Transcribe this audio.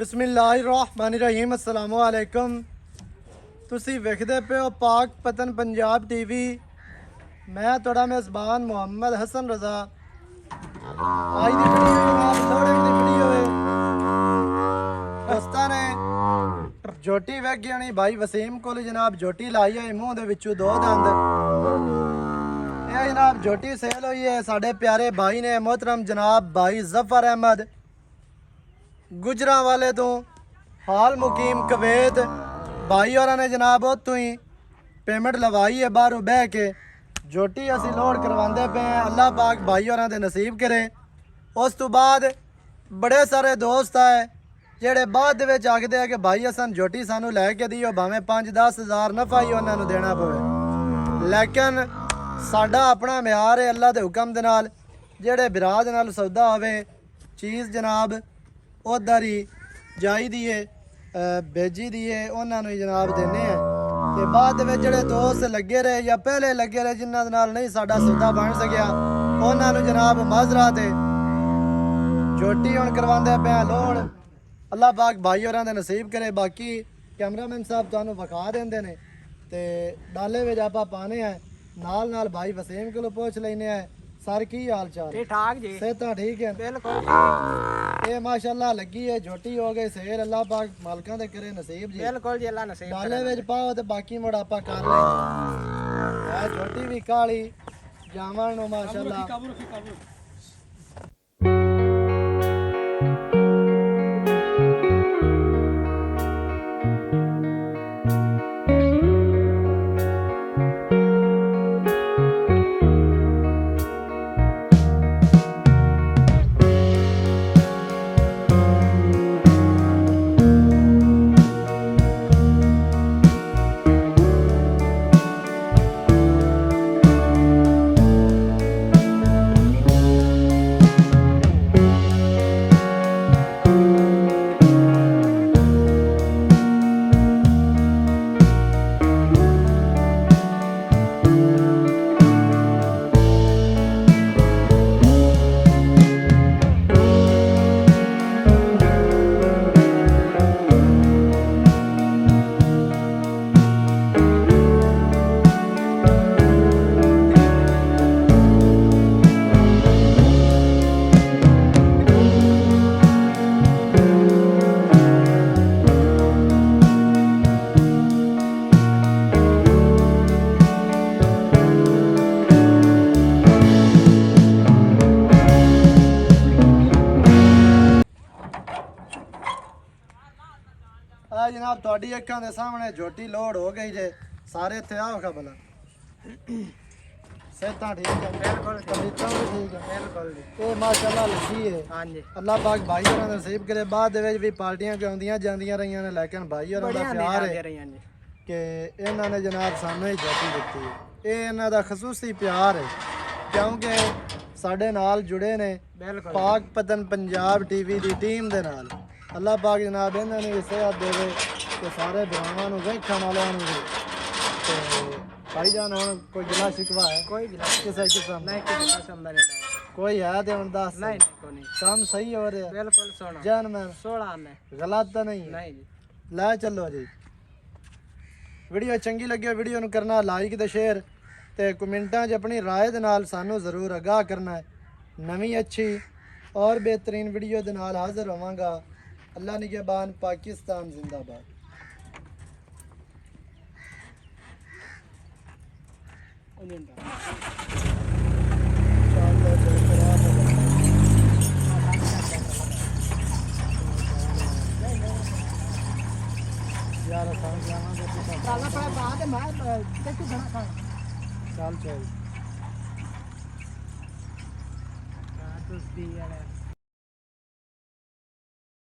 बिस्मिल्लाहिर्रहमानिर्रहीम अस्सलामु अलैकुम। तुसी वेखदे पे हो पाक पतन पंजाब टीवी। मैं थोड़ा मेज़बान मोहम्मद हसन रज़ा। आज दी वीडियो जनाब लोडिंग दी वीडियो है। दोस्तां ने जोटी वेख गई होनी भाई वसीम कोल जनाब जोटी लाई है मूँह दे विचों दो दंद। ये जनाब जोटी सेल हुई है साढ़े प्यारे भाई ने मोहतरम जनाब भाई जफर अहमद गुजरांवाले तो हाल मुकीम कवेत भाई और ने जनाब उत्तों ही पेमेंट लवाई है बाहरों बह के जोटी असी लोड करवाते पे हैं। अल्लाह पाक भाई और दे नसीब करे। उस तो बाद बड़े सारे दोस्त आए जेड़े बाद विच आखदे हैं कि भाई असन जोटी सानू लैके दियो भावें 5-10 हज़ार नफा ही उन्होंने देना पवे, लेकिन साडा अपना म्यार है अल्लाह के हुक्म दे नाल जेड़े बिरा दे नाल सौदा होवे चीज़ जनाब उधर ही जाई दी है भेजी दी है उन्होंने जनाब देने हैं। तो बाद में जोड़े दोस्त लगे रहे या पहले लगे रहे जिन्होंने नाल नहीं साडा सौदा बन सकिया उन्होंने जनाब माजरा ते जोटी हुण करवांदे पे लोड। अल्लाह पाक भाई होरां दे नसीब करे। बाकी कैमरामैन साहब तुहानूं विखा देंदे ने ते डाले विच आपां पाने हैं। नाल नाल भाई वसीम कोलों पुछ लैने हैं सर की हाल चाल? ठीक ठाक जी, सेहतां ठीक है? बिल्कुल। ये माशाल्लाह लगी है जोटी हो गई सेल। अल्लाह पाक मालकां दे करे नसीब जी। बिल्कुल जी अल्लाह नसीब डाले विच पाओ ते बाकी मुड़ आपां कर लेंगे। ये जोटी भी काली जामन नु माशाल्लाह। जनाब थोड़ी अखा के सामने झोटी लोड हो गई जे सारे इतने आओ खबला सेहत ठीक है? बिल्कुल तबीयत भी ठीक है? बिल्कुल जी माशाल्लाह लगी है। हाँ जी अल्लाह पाक भाई होरां दा नसीब करे। बाद दे विच भी पार्टियां क्यों आंदियां जांदियां रहियां ने लेकिन भाई होरां दा प्यार है कि इन्हां ने जनाब सानू ही झोटी दित्ती है। ये इन्हां दा खसूसी प्यार है क्योंकि साडे नाल जुड़े ने पाक पतन पंजाब टीवी दी टीम दे नाल। अल्लाह पाक जनाब इन्होंने भी सेहत देवे तो सारे भरावां नूं वेखण वालियां नूं ते भाई जान हुण कोई गिला शिकवा है? कोई गिला किसी किस्म नहीं, किसी किस्म दा नहीं कोई है ते हुण दस। नहीं नहीं काम सही हो रहा? बिल्कुल सोना जान मैं 16 में गलत तो नहीं? नहीं जी लै चलो जी। वीडियो चंगी लगी वीडियो नूं करना लाइक ते शेयर ते कमेंटां च अपनी राय दे नाल सानू जरूर आगाह करना है। नवीं अच्छी और बेहतरीन वीडियो दे नाल हाजिर होवांगा। अल्लाह निगहबान पाकिस्तान जिंदाबाद। चल चल